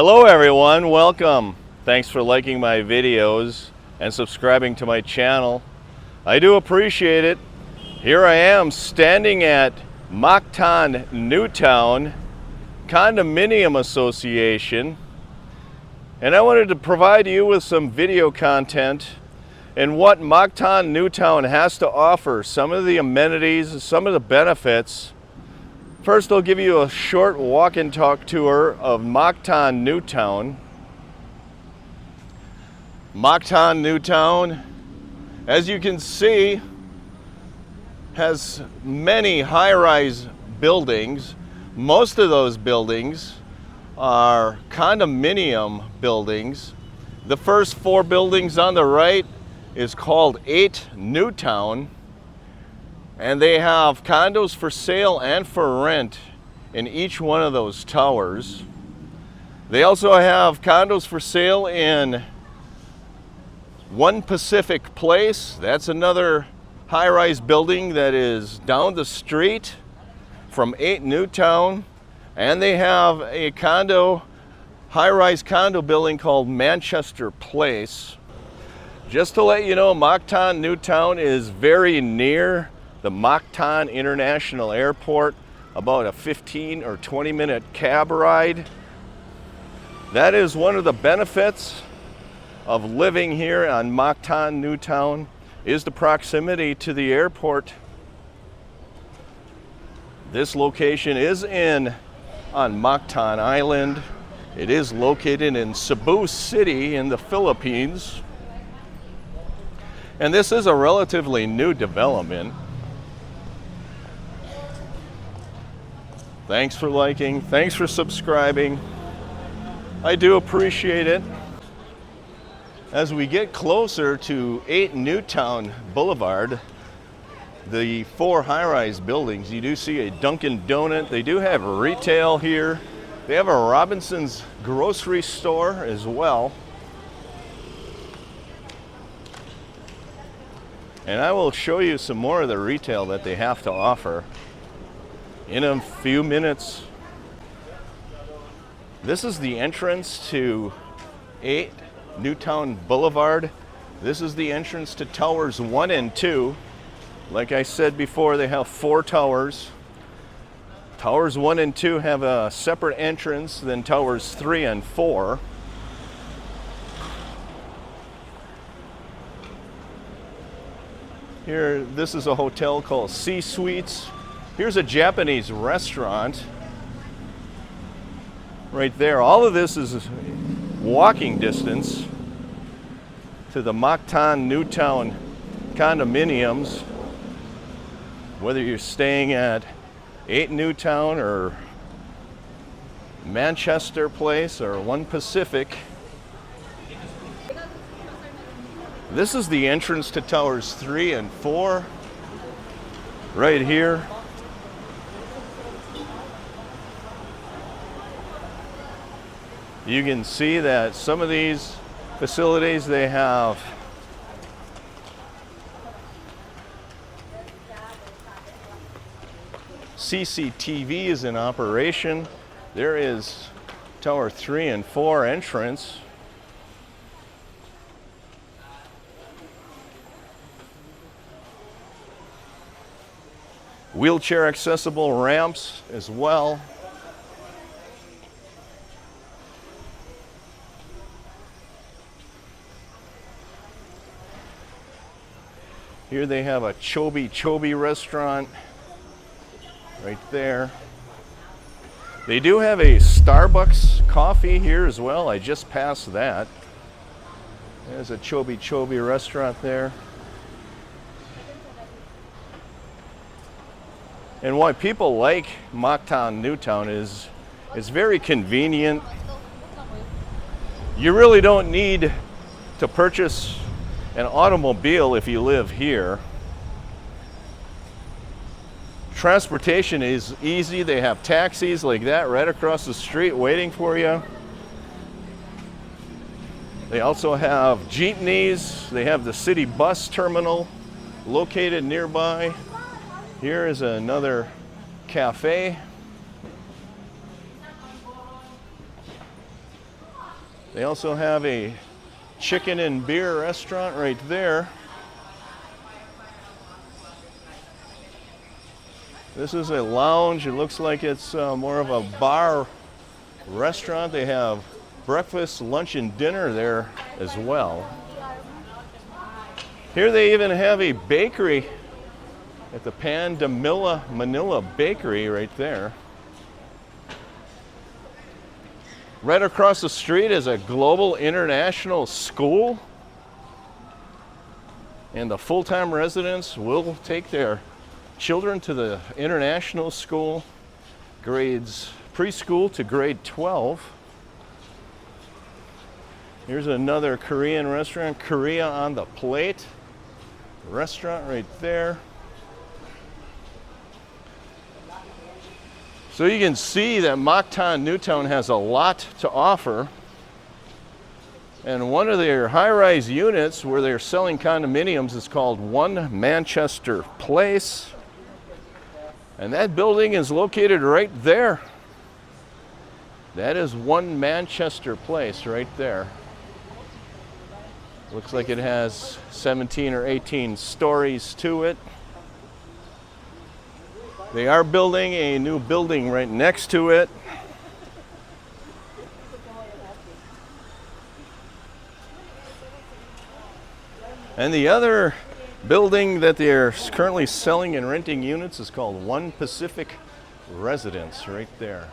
Hello everyone, welcome. Thanks for liking my videos and subscribing to my channel. I do appreciate it. Here I am standing at Mactan Newtown Condominium Association, and I wanted to provide you with some video content and what Mactan Newtown has to offer, some of the amenities, some of the benefits. First, I'll give you a short walk and talk tour of Mactan Newtown. Mactan Newtown, as you can see, has many high-rise buildings. Most of those buildings are condominium buildings. The first 4 buildings on the right is called 8 Newtown. And they have condos for sale and for rent in each one of those towers. They also have condos for sale in One Pacific Place. That's another high-rise building that is down the street from 8 Newtown. And they have a high-rise condo building called Manchester Place. Just to let you know, Mactan Newtown is very near the Mactan International Airport, about a 15 or 20 minute cab ride. That is one of the benefits of living here on Mactan Newtown, is the proximity to the airport. This location is on Mactan Island. It is located in Cebu City in the Philippines. And this is a relatively new development. Thanks for liking, thanks for subscribing. I do appreciate it. As we get closer to 8 Newtown Boulevard, the 4 high-rise buildings, you do see a Dunkin' Donut. They do have retail here. They have a Robinson's grocery store as well. And I will show you some more of the retail that they have to offer in a few minutes. This is the entrance to 8 Newtown Boulevard. This is the entrance to towers 1 and 2. Like I said before, they have 4 towers. Towers 1 and 2 have a separate entrance than towers 3 and 4. Here, this is a hotel called Sea Suites. Here's a Japanese restaurant right there. All of this is walking distance to the Mactan Newtown condominiums. Whether you're staying at 8 Newtown or Manchester Place or One Pacific. This is the entrance to towers 3 and 4 right here. You can see that some of these facilities, they have CCTV is in operation. There is tower 3 and 4 entrance. Wheelchair accessible ramps as well. Here they have a Chobi restaurant right there. They do have a Starbucks coffee here as well. I just passed that. There's a Chobi restaurant there. And why people like Mactan Newtown is it's very convenient. You really don't need to purchase an automobile if you live here. Transportation is easy. They have taxis like that right across the street waiting for you. They also have jeepneys. They have the city bus terminal located nearby. Here is another cafe. They also have a chicken and beer restaurant right there. This is a lounge. It looks like it's more of a bar restaurant. They have breakfast, lunch, and dinner there as well. Here they even have a bakery at the Pan de Manila Bakery right there. Right across the street is a global international school, and the full-time residents will take their children to the international school, grades preschool to grade 12. Here's another Korean restaurant, Korea on the Plate restaurant right there. So you can see that Mactan Newtown has a lot to offer. And one of their high-rise units where they're selling condominiums is called One Manchester Place. And that building is located right there. That is One Manchester Place right there. Looks like it has 17 or 18 stories to it. They are building a new building right next to it. And the other building that they're currently selling and renting units is called One Pacific Residence right there.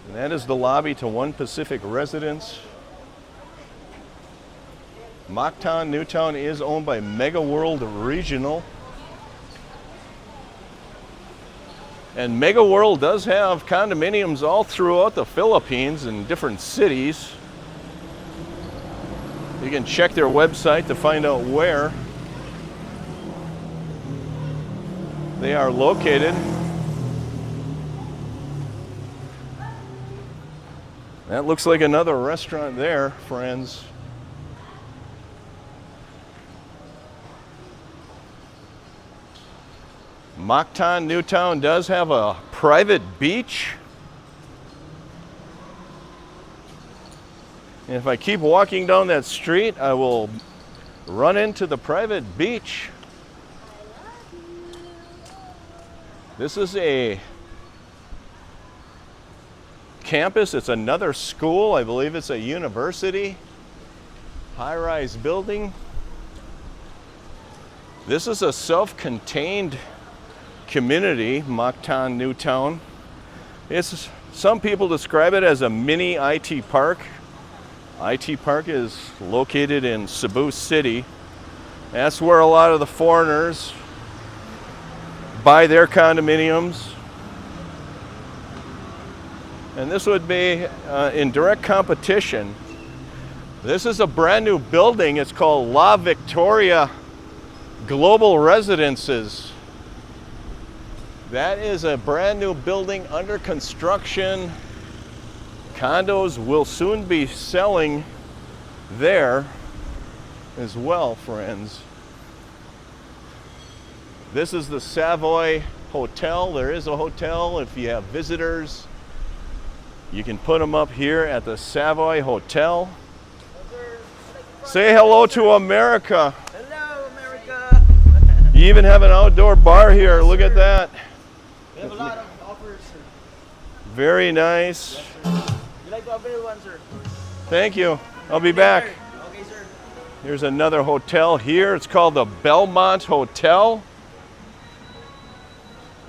And that is the lobby to One Pacific Residence. Mactan Newtown is owned by Mega World Regional. And Mega World does have condominiums all throughout the Philippines in different cities. You can check their website to find out where they are located. That looks like another restaurant there, friends. Mactan Newtown does have a private beach. And if I keep walking down that street, I will run into the private beach. This is a campus. It's another school. I believe it's a university. High-rise building. This is a self-contained community, Mactan Newtown. Some people describe it as a mini IT park. IT Park is located in Cebu City. That's where a lot of the foreigners buy their condominiums. And this would be in direct competition. This is a brand new building. It's called La Victoria Global Residences. That is a brand new building under construction. Condos will soon be selling there as well, friends. This is the Savoy Hotel. There is a hotel. If you have visitors, you can put them up here at the Savoy Hotel. Say hello to America. Hello, America. You even have an outdoor bar here. Look at that. We have a lot of offers, sir. Very nice. You like to have everyone, sir? Thank you. I'll be back. Okay, sir. Here's another hotel here. It's called the Belmont Hotel.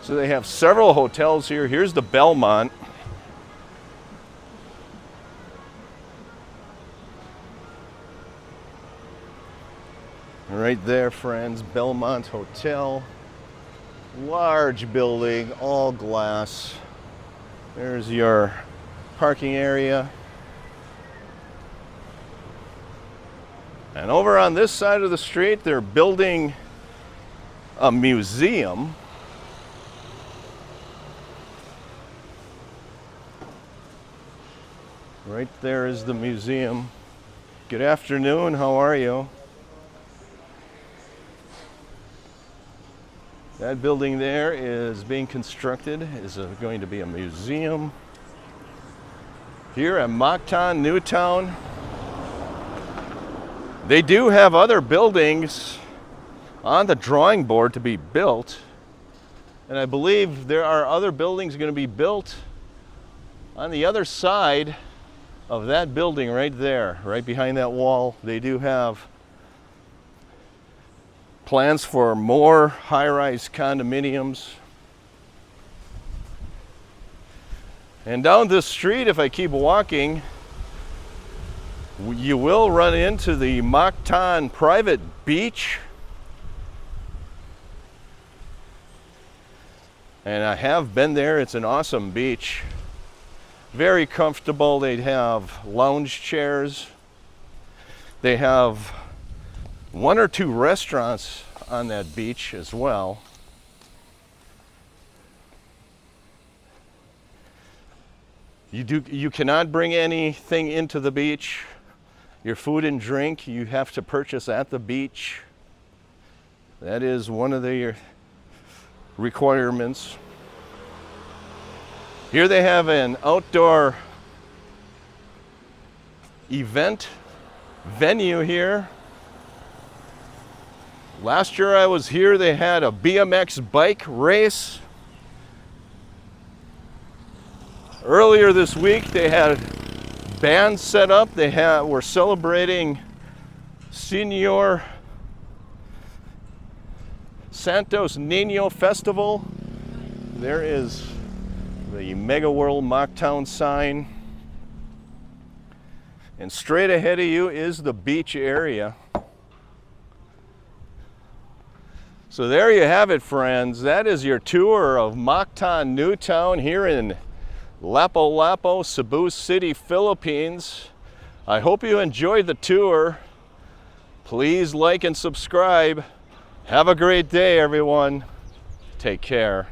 So they have several hotels here. Here's the Belmont. Right there, friends, Belmont Hotel. Large building, all glass. There's your parking area. And over on this side of the street, they're building a museum. Right there is the museum. Good afternoon, how are you? That building there is being constructed, is going to be a museum. here at Mactan Newtown. They do have other buildings on the drawing board to be built, and I believe there are other buildings going to be built on the other side of that building right there, right behind that wall. They do have plans for more high-rise condominiums. And down this street, if I keep walking, you will run into the Mactan private beach. And I have been there. It's an awesome beach. Very comfortable. They have lounge chairs. They have one or two restaurants on that beach as well. You cannot bring anything into the beach. Your food and drink you have to purchase at the beach. That is one of the requirements. Here they have an outdoor event venue here. Last year I was here, they had a BMX bike race. Earlier this week they had bands set up. Were celebrating Senior Santos Nino Festival. There is the Mega World Mactown sign. And straight ahead of you is the beach area. So there you have it, friends. That is your tour of Mactan Newtown here in Lapu-Lapu, Cebu City, Philippines. I hope you enjoyed the tour. Please like and subscribe. Have a great day, everyone. Take care.